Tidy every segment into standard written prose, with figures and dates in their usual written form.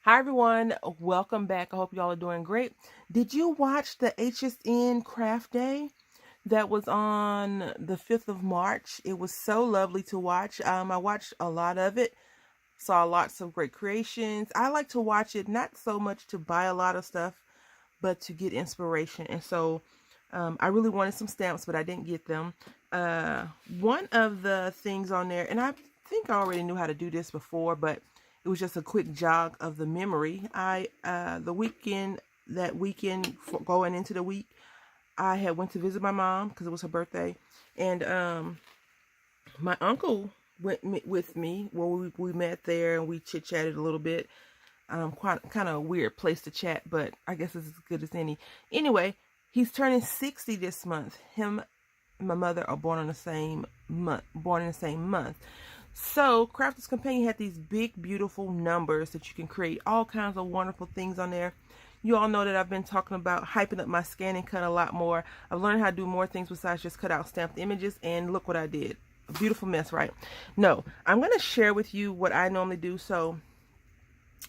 Hi everyone, welcome back. I hope y'all are doing great. Did you watch the HSN Craft Day that was on the 5th of March? It was so lovely to watch. I watched a lot of it, saw lots of great creations. I like to watch it not so much to buy a lot of stuff, but to get inspiration. And so I really wanted some stamps, but I didn't get them. One of the things on there, and I think I already knew how to do this before, but it was just a quick jog of the memory. That weekend going into the week, I had went to visit my mom because it was her birthday, and my uncle went with me. Well, we met there and we chit chatted a little bit. Quite kind of a weird place to chat, but I guess it's as good as any. Anyway, he's turning 60 this month. Him and my mother are born in the same month. So Crafters Companion had these big, beautiful numbers that you can create all kinds of wonderful things on there. You all know that I've been talking about hyping up my scan and cut a lot more. I've learned how to do more things besides just cut out stamped images, and look what I did. A beautiful mess, right? No, I'm going to share with you what I normally do. So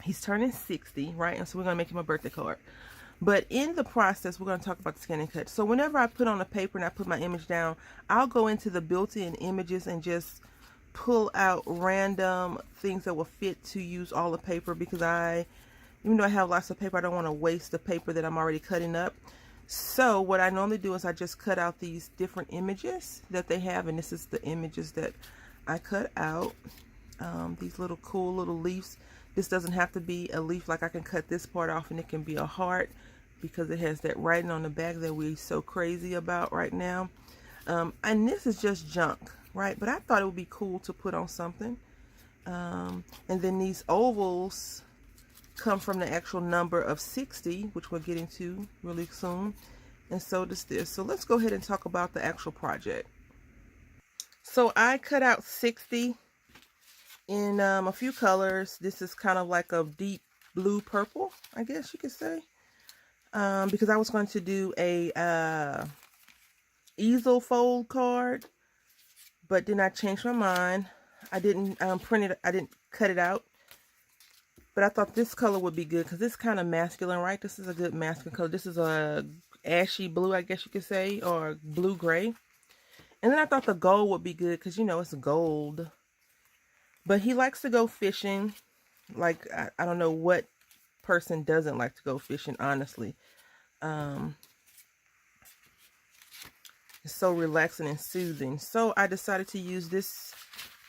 he's turning 60, right? And so we're going to make him a birthday card. But in the process, we're going to talk about the scan and cut. So whenever I put on a paper and I put my image down, I'll go into the built-in images and just pull out random things that will fit to use all the paper, because even though I have lots of paper, I don't want to waste the paper that I'm already cutting up. So what I normally do is I just cut out these different images that they have, and this is the images that I cut out. These little cool little leaves. This doesn't have to be a leaf. Like, I can cut this part off and it can be a heart because it has that writing on the back that we're so crazy about right now. And this is just junk, right? But I thought it would be cool to put on something. And then these ovals come from the actual number of 60, which we're getting to really soon. And so does this. So let's go ahead and talk about the actual project. So I cut out 60 in a few colors. This is kind of like a deep blue purple, I guess you could say, because I was going to do a easel fold card, but then I changed my mind. I didn't print it. I didn't cut it out, but I thought this color would be good because it's kind of masculine, right? This is a good masculine color. This is a ashy blue, I guess you could say, or blue gray. And then I thought the gold would be good because, you know, it's gold. But he likes to go fishing. Like, I don't know what person doesn't like to go fishing, honestly. It's so relaxing and soothing. So I decided to use this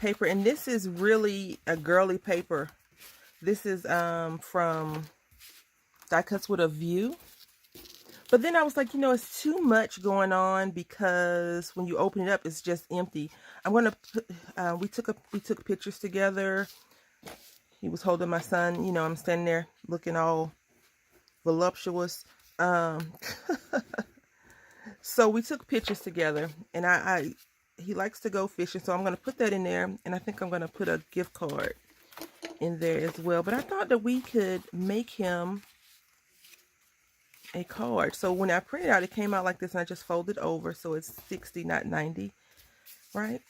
paper. And this is really a girly paper. This is from Die Cuts with a View. But then I was like, you know, it's too much going on, because when you open it up, it's just empty. I'm gonna put, we took pictures together. He was holding my son. You know, I'm standing there looking all voluptuous. So we took pictures together, and he likes to go fishing, so I'm gonna put that in there, and I think I'm gonna put a gift card in there as well. But I thought that we could make him a card. So when I printed out, it came out like this, and I just folded over, so it's 60, not 90, right?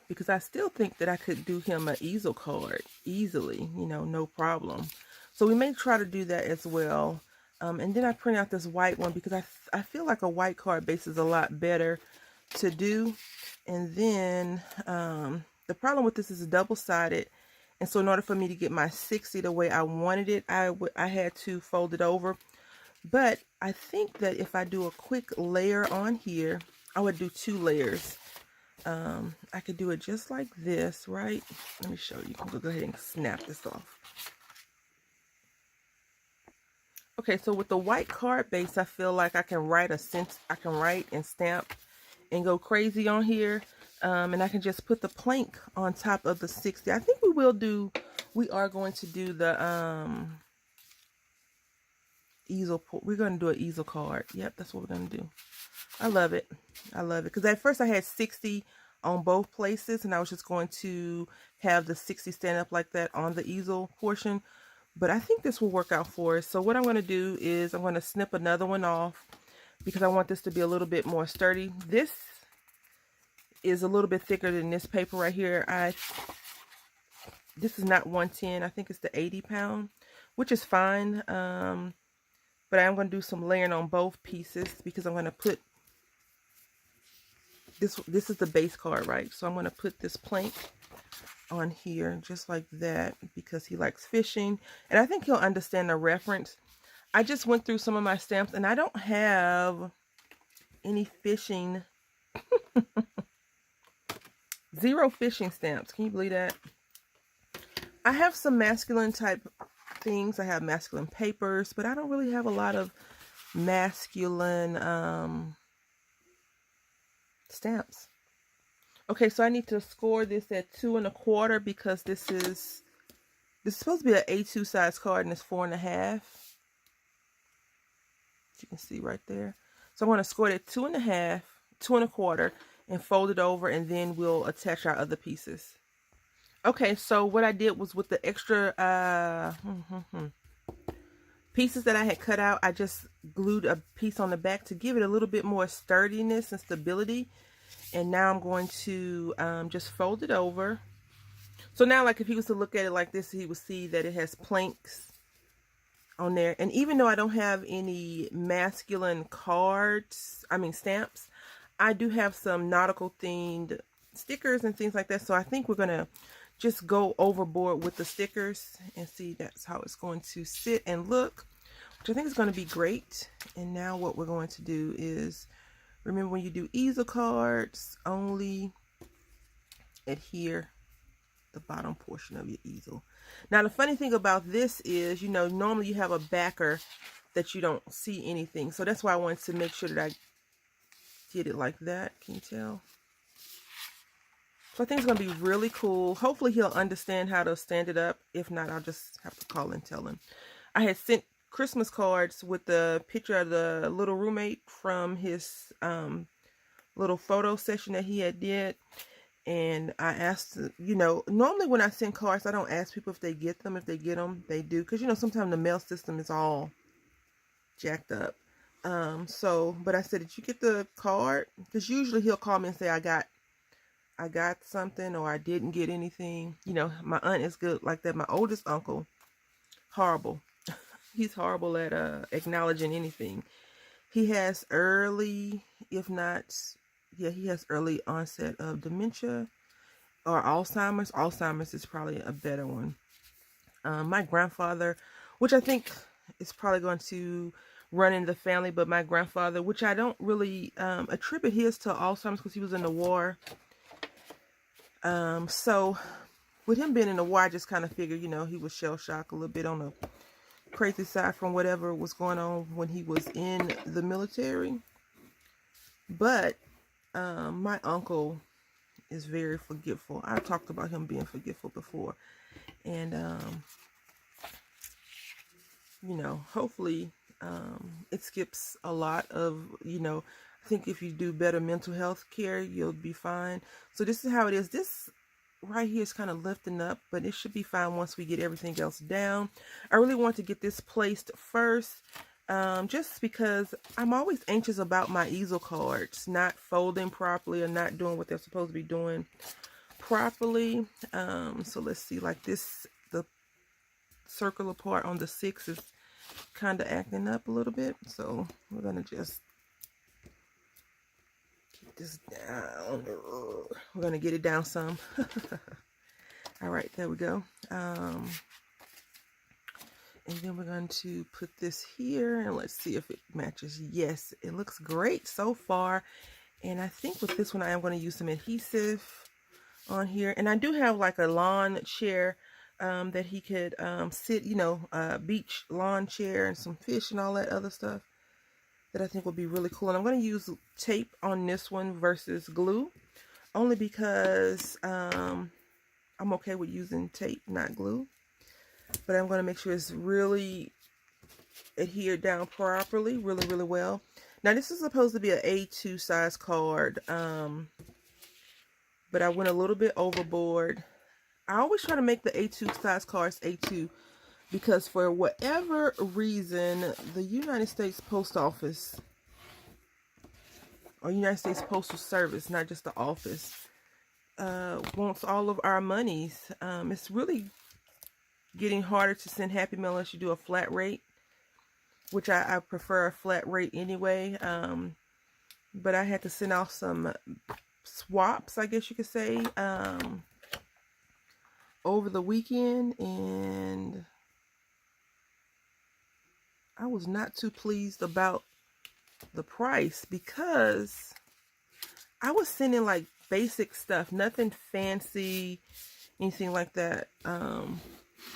Because I still think that I could do him an easel card easily, you know, no problem. So we may try to do that as well. And then I print out this white one because I feel like a white card base is a lot better to do. And then the problem with this is it's double-sided. And so in order for me to get my 60 the way I wanted it, I had to fold it over. But I think that if I do a quick layer on here, I would do 2 layers. I could do it just like this, right? Let me show you. We'll go ahead and snap this off. Okay, so with the white card base, I feel like I can write and stamp and go crazy on here. And I can just put the plank on top of the 60. I think we are going to do the easel. We're going to do an easel card. Yep, that's what we're going to do. I love it. I love it. Because at first I had 60 on both places, and I was just going to have the 60 stand up like that on the easel portion. But I think this will work out for us. So what I'm going to do is I'm going to snip another one off because I want this to be a little bit more sturdy. This is a little bit thicker than this paper right here. this is not 110. I think it's the 80 pound, which is fine. But I am going to do some layering on both pieces because I'm going to put this is the base card, right? So I'm going to put this plank on here just like that because he likes fishing. And I think he'll understand the reference. I just went through some of my stamps and I don't have any fishing. Zero fishing stamps. Can you believe that? I have some masculine type things. I have masculine papers, but I don't really have a lot of masculine stamps. Okay, so I need to score this at 2 1/4 because this is supposed to be an A2 size card and it's 4 1/2. You can see right there. So I'm going to score it at 2 1/2, 2 1/4, and fold it over, and then we'll attach our other pieces. Okay, so what I did was with the extra pieces that I had cut out, I just glued a piece on the back to give it a little bit more sturdiness and stability. And now I'm going to just fold it over. So now, like, if he was to look at it like this, he would see that it has planks on there. And even though I don't have any masculine stamps, I do have some nautical themed stickers and things like that. So I think we're going to just go overboard with the stickers and see that's how it's going to sit and look, which I think is going to be great. And now what we're going to do is, remember when you do easel cards, only adhere the bottom portion of your easel. Now the funny thing about this is, you know, normally you have a backer that you don't see anything. So that's why I wanted to make sure that I did it like that. Can you tell? So I think it's going to be really cool. Hopefully he'll understand how to stand it up. If not, I'll just have to call and tell him. I had sent Christmas cards with the picture of the little roommate from his little photo session that he had did. And I asked, you know, normally when I send cards, I don't ask people if they get them. If they get them, they do. Because, you know, sometimes the mail system is all jacked up. But I said, did you get the card? Because usually he'll call me and say, I got something, or I didn't get anything. You know, my aunt is good like that. My oldest uncle, horrible. He's horrible at acknowledging anything. He has early, if not, yeah, he has early onset of dementia or Alzheimer's. Alzheimer's is probably a better one. My grandfather, which I think is probably going to run in the family, but my grandfather, which I don't really attribute his to Alzheimer's because he was in the war. So with him being in the war, I just kind of figured, you know, he was shell shocked a little bit on the crazy side from whatever was going on when he was in the military. But my uncle is very forgetful. I've talked about him being forgetful before. And, you know, hopefully it skips a lot of, you know, I think if you do better mental health care, you'll be fine. So this is how it is. This right here is kind of lifting up, but it should be fine once we get everything else down. I really want to get this placed first, just because I'm always anxious about my easel cards not folding properly or not doing what they're supposed to be doing properly. So let's see, like this, the circular part on the 6 is kind of acting up a little bit. So we're going to just this down. We're gonna get it down some. All right, there we go. And then we're going to put this here and let's see if it matches. Yes, it looks great so far. And I think with this one I am going to use some adhesive on here. And I do have like a lawn chair that he could sit, you know, beach lawn chair and some fish and all that other stuff that I think will be really cool. And I'm going to use tape on this one versus glue, only because I'm okay with using tape, not glue. But I'm going to make sure it's really adhered down properly, really, really well. Now this is supposed to be an A2 size card, but I went a little bit overboard. I always try to make the A2 size cards A2 because for whatever reason, the United States Post Office or United States Postal Service, not just the office, wants all of our monies. It's really getting harder to send Happy Mail unless you do a flat rate, which I prefer a flat rate anyway. But I had to send off some swaps, I guess you could say, over the weekend, and I was not too pleased about the price because I was sending like basic stuff, nothing fancy, anything like that,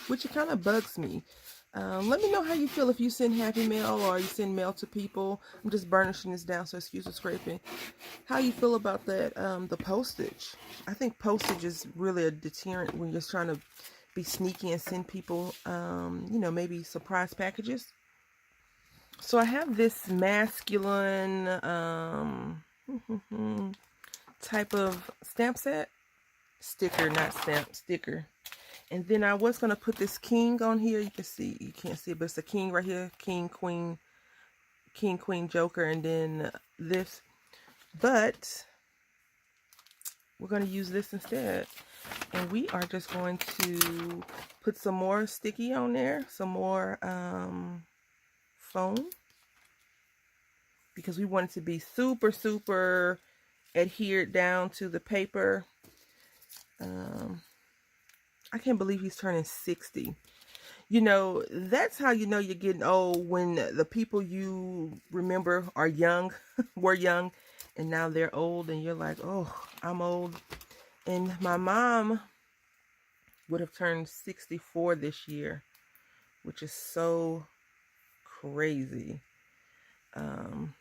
which it kind of bugs me. Let me know how you feel if you send Happy Mail or you send mail to people. I'm just burnishing this down, so excuse the scraping. How you feel about that, the postage? I think postage is really a deterrent when you're trying to be sneaky and send people, maybe surprise packages. So I have this masculine type of stamp set. Sticker, not stamp, sticker. And then I was going to put this king on here. You can see, you can't see it, but it's a king right here. King, queen, joker, and then this. But we're going to use this instead. And we are just going to put some more sticky on there. Some more foam. Because we want it to be super, super adhered down to the paper. I can't believe he's turning 60. You know, that's how you know you're getting old, when the people you remember are young, were young, and now they're old, and you're like, oh, I'm old. And my mom would have turned 64 this year, which is so crazy. And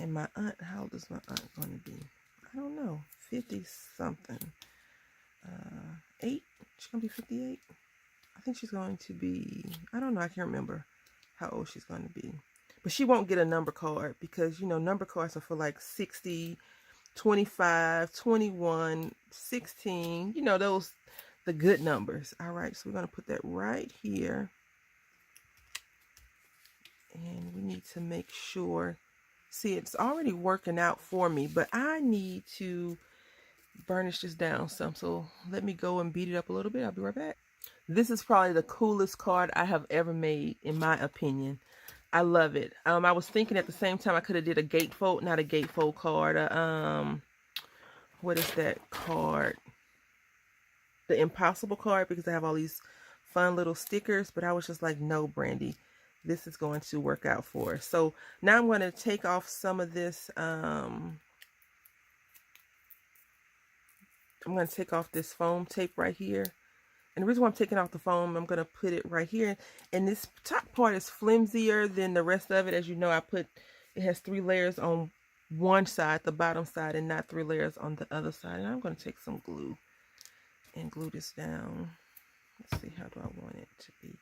my aunt, how old is my aunt going to be? I don't know, 50 something. 8, she's gonna be 58. I think she's going to be, I don't know, I can't remember how old she's going to be. But she won't get a number card because, you know, number cards are for like 60, 25, 21, 16, you know, those, the good numbers. All right, so we're going to put that right here. And we need to make sure, see, it's already working out for me, but I need to burnish this down some. So let me go and beat it up a little bit. I'll be right back. This is probably the coolest card I have ever made, in my opinion. I love it. I was thinking at the same time I could have did a gatefold, not a gatefold card. What is that card? The Impossible card, because I have all these fun little stickers. But I was just like, no, Brandy, this is going to work out for us. So now I'm going to take off some of this. I'm going to take off this foam tape right here. And the reason why I'm taking off the foam, I'm going to put it right here. And this top part is flimsier than the rest of it. As you know, it has 3 layers on one side, the bottom side, and not 3 layers on the other side. And I'm going to take some glue and glue this down. Let's see, how do I want it to be?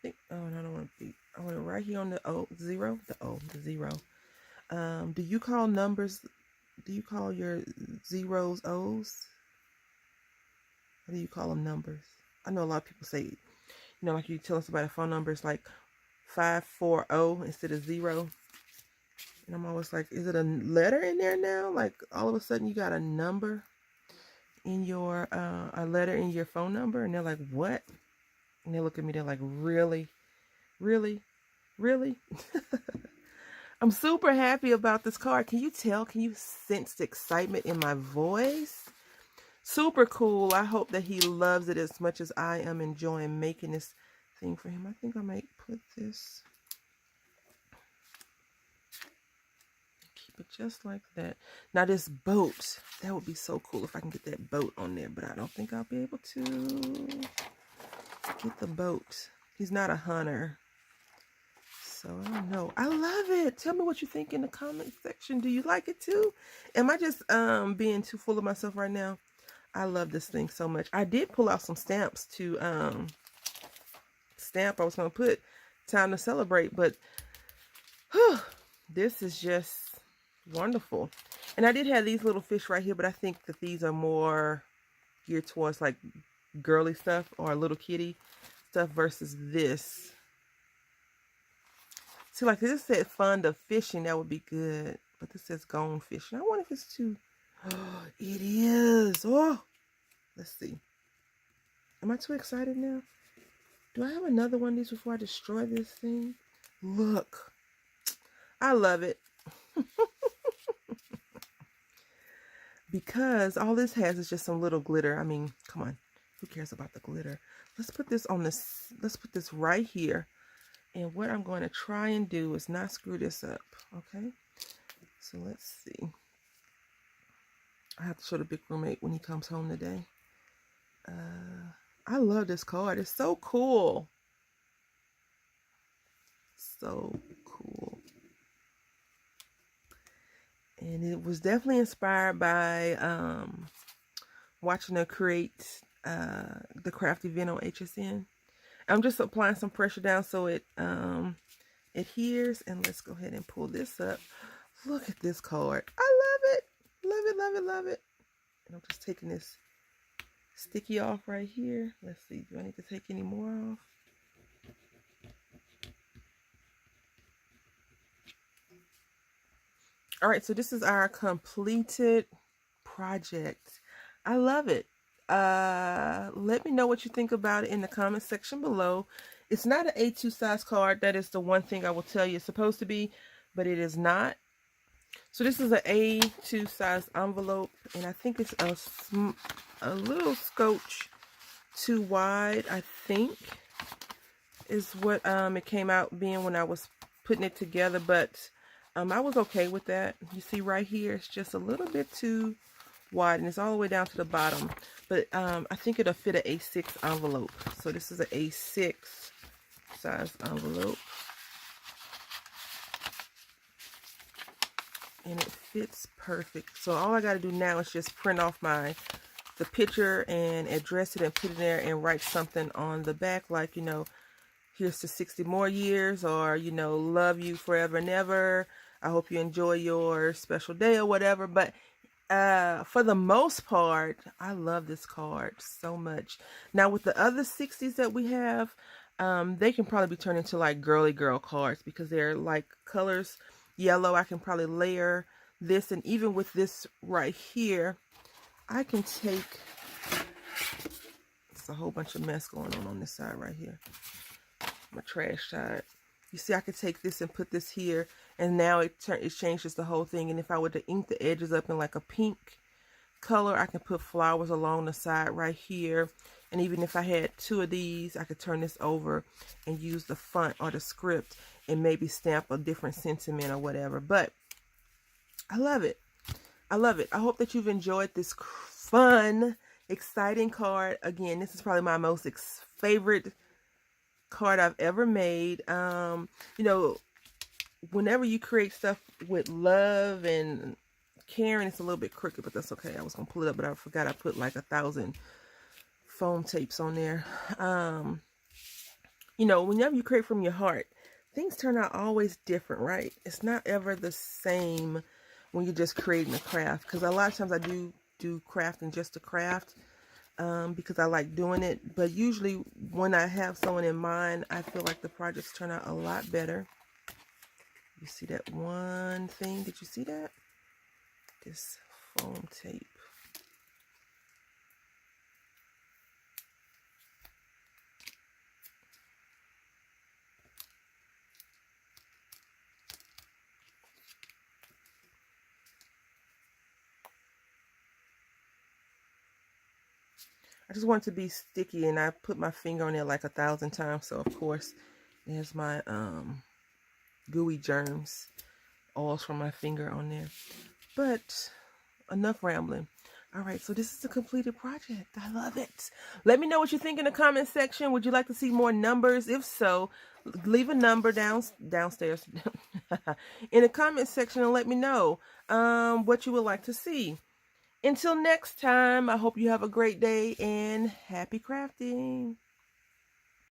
I don't want it to be, I want it right here on the zero. Do you call numbers, do you call your zeros O's? Or do you call them numbers? I know a lot of people say, you know, like you tell somebody a phone number is like 540 instead of 0. And I'm always like, is it a letter in there now? Like all of a sudden you got a number in your, a letter in your phone number? And they're like, what? And they look at me, they're like, really? Really? Really? I'm super happy about this card. Can you tell? Can you sense the excitement in my voice? Super cool. I hope that he loves it as much as I am enjoying making this thing for him. I think I might put this, keep it just like that. Now this boat, that would be so cool if I can get that boat on there, but I don't think I'll be able to get the boat. He's not a hunter, so I don't know. I love it. Tell me what you think in the comment section. Do you like it too? Am I just being too full of myself right now? I love this thing so much. I did pull out some stamps to stamp. I was going to put time to celebrate, but this is just wonderful. And I did have these little fish right here, but I think that these are more geared towards like girly stuff or little kitty stuff versus this. See, like this said fun of fishing, that would be good, but this says gone fishing. I wonder if it's too, Oh, it is. Oh, let's see. Am I too excited now? Do I have another one of these before I destroy this thing? Look. I love it. Because all this has is just some little glitter. I mean, come on. Who cares about the glitter? Let's put this on this. Let's put this right here. And what I'm going to try and do is not screw this up. Okay. So let's see. I have to show the big roommate when he comes home today. I love this card. It's so cool. So cool. And it was definitely inspired by watching her create the craft event on HSN. I'm just applying some pressure down so it adheres. And let's go ahead and pull this up. Look at this card. I love it. Love it, love it, love it. And I'm just taking this sticky off right here. Let's see. Do I need to take any more off? All right, so this is our completed project. I love it. Let me know what you think about it in the comment section below. It's not an A2 size card. That is the one thing I will tell you it's supposed to be, but it is not. So this is an A2 size envelope, and I think it's a little scotch too wide, I think, is what it came out being when I was putting it together, but I was okay with that. You see right here, it's just a little bit too wide, and it's all the way down to the bottom. But I think it'll fit an A6 envelope. So this is an A6 size envelope. And it fits perfect. So all I got to do now is just print off the picture and address it and put it there and write something on the back, like, you know, here's to 60 more years, or, you know, love you forever and ever. I hope you enjoy your special day or whatever. But for the most part, I love this card so much. Now with the other 60s that we have, they can probably be turned into like girly girl cards because they're like colors yellow. I can probably layer this, and even with this right here, I can take, it's a whole bunch of mess going on this side right here, my trash side. You see, I could take this and put this here, and now it changes the whole thing. And if I were to ink the edges up in like a pink color, I can put flowers along the side right here. And even if I had two of these, I could turn this over and use the font or the script and maybe stamp a different sentiment or whatever. But I love it. I love it. I hope that you've enjoyed this fun, exciting card. Again, this is probably my most favorite card I've ever made. You know, whenever you create stuff with love and caring, it's a little bit crooked, but that's okay. I was gonna pull it up, but I forgot I put like 1,000 foam tapes on there. You know, whenever you create from your heart, things turn out always different, right? It's not ever the same when you're just creating a craft, because a lot of times I do crafting just to craft, because I like doing it. But usually when I have someone in mind, I feel like the projects turn out a lot better. You see that one thing? Did you see that? This foam tape. I just want it to be sticky, and I put my finger on it like 1,000 times. So of course, there's my gooey germs, oils from my finger on there. But enough rambling. All right, so this is a completed project. I love it. Let me know what you think in the comment section. Would you like to see more numbers? If so, leave a number downstairs in the comment section and let me know what you would like to see. Until next time, I hope you have a great day and happy crafting.